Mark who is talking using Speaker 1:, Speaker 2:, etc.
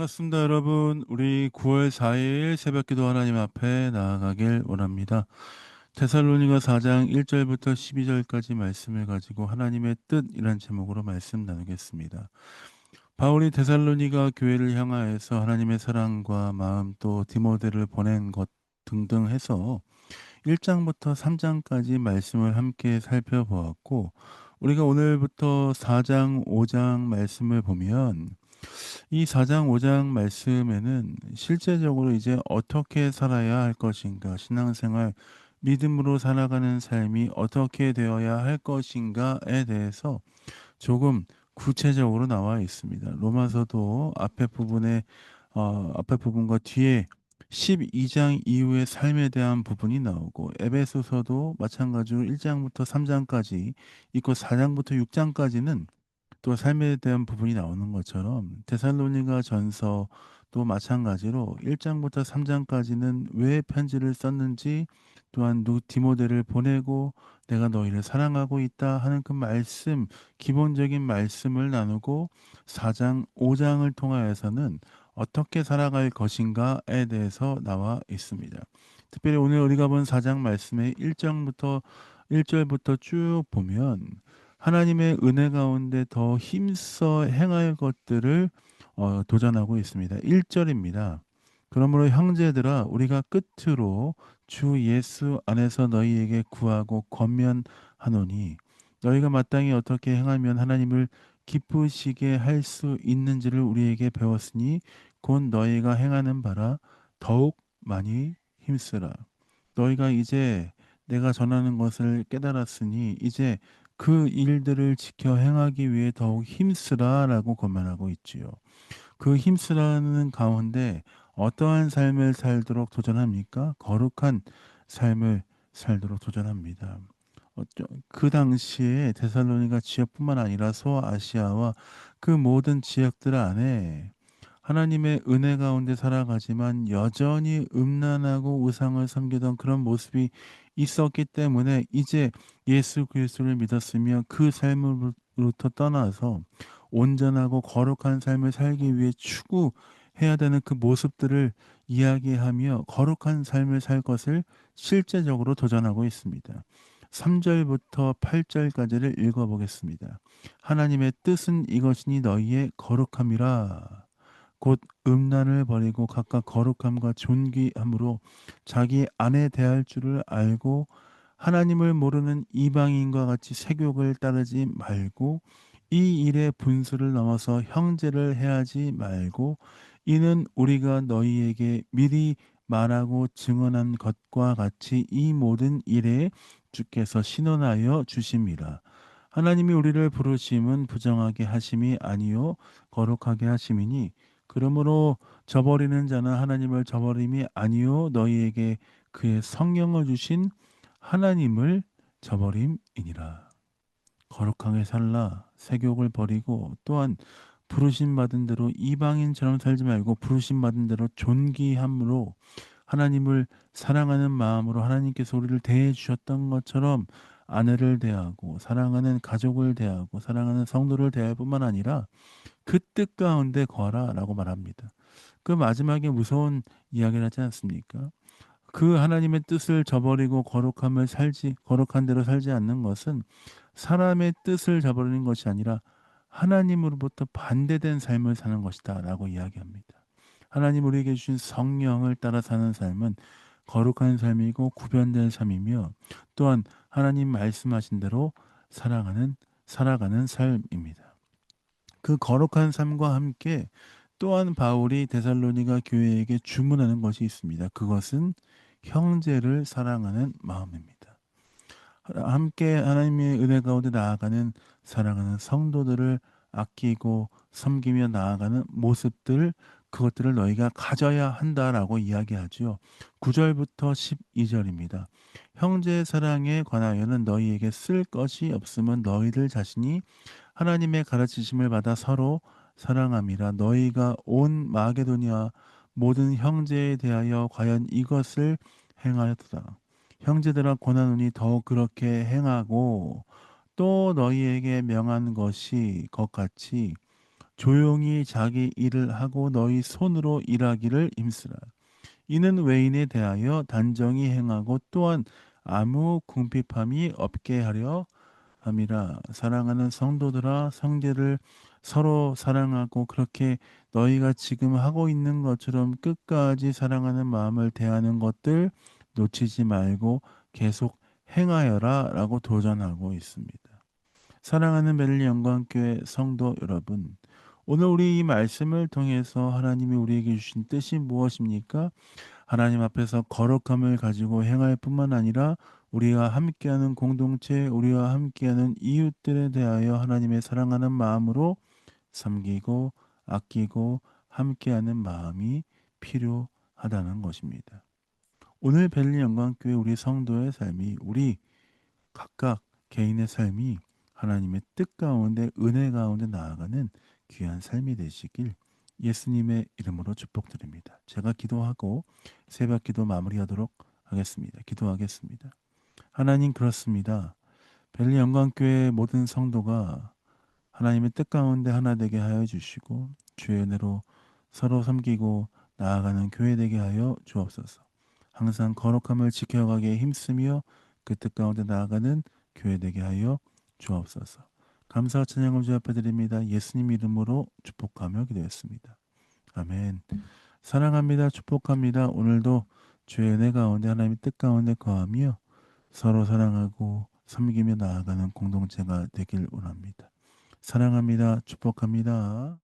Speaker 1: 반갑습니다, 여러분. 우리 9월 4일 새벽기도 하나님 앞에 나아가길 원합니다. 데살로니가 4장 1절부터 12절까지 말씀을 가지고 하나님의 뜻이란 제목으로 말씀 나누겠습니다. 바울이 데살로니가 교회를 향하여서 하나님의 사랑과 마음 또 디모데를 보낸 것 등등 해서 1장부터 3장까지 말씀을 함께 살펴보았고, 우리가 오늘부터 4장, 5장 말씀을 보면 이 4장, 5장 말씀에는 실제적으로 이제 어떻게 살아야 할 것인가, 신앙생활, 믿음으로 살아가는 삶이 어떻게 되어야 할 것인가에 대해서 조금 구체적으로 나와 있습니다. 로마서도 앞에 부분과 뒤에 12장 이후의 삶에 대한 부분이 나오고, 에베소서도 마찬가지로 1장부터 3장까지 있고 4장부터 6장까지는 또 삶에 대한 부분이 나오는 것처럼 데살로니가 전서도 마찬가지로 1장부터 3장까지는 왜 편지를 썼는지, 또한 디모데를 보내고 내가 너희를 사랑하고 있다 하는 그 말씀, 기본적인 말씀을 나누고, 4장, 5장을 통하여서는 어떻게 살아갈 것인가에 대해서 나와 있습니다. 특별히 오늘 우리가 본 4장 말씀의 1절부터 쭉 보면 하나님의 은혜 가운데 더 힘써 행할 것들을 도전하고 있습니다. 1절입니다. 그러므로 형제들아, 우리가 끝으로 주 예수 안에서 너희에게 구하고 권면하노니, 너희가 마땅히 어떻게 행하면 하나님을 기쁘시게 할 수 있는지를 우리에게 배웠으니 곧 너희가 행하는 바라 더욱 많이 힘쓰라. 너희가 이제 내가 전하는 것을 깨달았으니 이제 그 일들을 지켜 행하기 위해 더욱 힘쓰라라고 권면하고 있지요. 그 힘쓰라는 가운데 어떠한 삶을 살도록 도전합니까? 거룩한 삶을 살도록 도전합니다. 그 당시에 데살로니가 지역뿐만 아니라 소아시아와 그 모든 지역들 안에 하나님의 은혜 가운데 살아가지만 여전히 음란하고 우상을 섬기던 그런 모습이 있었기 때문에, 이제 예수 그리스도를 믿었으며 그 삶으로부터 떠나서 온전하고 거룩한 삶을 살기 위해 추구해야 되는 그 모습들을 이야기하며 거룩한 삶을 살 것을 실제적으로 도전하고 있습니다. 3절부터 8절까지를 읽어보겠습니다. 하나님의 뜻은 이것이니 너희의 거룩함이라. 곧 음란을 버리고 각각 거룩함과 존귀함으로 자기 아내 대할 줄을 알고, 하나님을 모르는 이방인과 같이 세욕을 따르지 말고, 이 일의 분수를 넘어서 형제를 해하지 말고, 이는 우리가 너희에게 미리 말하고 증언한 것과 같이 이 모든 일에 주께서 신원하여 주심이라. 하나님이 우리를 부르심은 부정하게 하심이 아니요 거룩하게 하심이니, 그러므로 저버리는 자는 하나님을 저버림이 아니요 너희에게 그의 성령을 주신 하나님을 저버림이니라. 거룩하게 살라. 세욕을 버리고, 또한 부르심 받은 대로 이방인처럼 살지 말고 부르심 받은 대로 존귀함으로 하나님을 사랑하는 마음으로 하나님께서 우리를 대해 주셨던 것처럼 아내를 대하고, 사랑하는 가족을 대하고, 사랑하는 성도를 대할 뿐만 아니라 그 뜻 가운데 거하라라고 말합니다. 그 마지막에 무서운 이야기를 하지 않습니까? 그 하나님의 뜻을 저버리고 거룩한 대로 살지 않는 것은 사람의 뜻을 저버리는 것이 아니라 하나님으로부터 반대된 삶을 사는 것이다라고 이야기합니다. 하나님 우리에게 주신 성령을 따라 사는 삶은 거룩한 삶이고 구별된 삶이며, 또한 하나님 말씀하신 대로 살아가는 삶입니다. 그 거룩한 삶과 함께 또한 바울이 데살로니가 교회에게 주문하는 것이 있습니다. 그것은 형제를 사랑하는 마음입니다. 함께 하나님의 은혜 가운데 나아가는 사랑하는 성도들을 아끼고 섬기며 나아가는 모습들, 그것들을 너희가 가져야 한다라고 이야기하죠. 9절부터 12절입니다. 형제 사랑에 관하여는 너희에게 쓸 것이 없으면 너희들 자신이 하나님의 가르치심을 받아 서로 사랑함이라. 너희가 온 마게도니아 모든 형제에 대하여 과연 이것을 행하였도다. 형제들아 권하노니 더욱 그렇게 행하고, 또 너희에게 명한 것이 것 같이 조용히 자기 일을 하고 너희 손으로 일하기를 힘쓰라. 이는 외인에 대하여 단정히 행하고 또한 아무 궁핍함이 없게 하려 함이라. 사랑하는 성도들아, 성제를 서로 사랑하고 그렇게 너희가 지금 하고 있는 것처럼 끝까지 사랑하는 마음을 대하는 것들 놓치지 말고 계속 행하여라 라고 도전하고 있습니다. 사랑하는 베를린 영광교회 성도 여러분, 오늘 우리 이 말씀을 통해서 하나님이 우리에게 주신 뜻이 무엇입니까? 하나님 앞에서 거룩함을 가지고 행할 뿐만 아니라 우리가 함께하는 공동체, 우리와 함께하는 이웃들에 대하여 하나님의 사랑하는 마음으로 섬기고 아끼고 함께하는 마음이 필요하다는 것입니다. 오늘 벨리 영광교회 우리 성도의 삶이 우리 각각 개인의 삶이 하나님의 뜻 가운데 은혜 가운데 나아가는 귀한 삶이 되시길 예수님의 이름으로 축복드립니다. 제가 기도하고 새벽 기도 마무리하도록 하겠습니다. 기도하겠습니다. 하나님 그렇습니다. 벨리 영광교회 모든 성도가 하나님의 뜻 가운데 하나 되게 하여 주시고 주의 은혜로 서로 섬기고 나아가는 교회 되게 하여 주옵소서. 항상 거룩함을 지켜가기에 힘쓰며 그 뜻 가운데 나아가는 교회 되게 하여 주옵소서. 감사와 찬양을 주 앞에 드립니다. 예수님 이름으로 축복하며 기도했습니다. 아멘. 사랑합니다. 축복합니다. 오늘도 주의 은혜 가운데 하나님의 뜻 가운데 거하며 서로 사랑하고 섬기며 나아가는 공동체가 되길 원합니다. 사랑합니다. 축복합니다.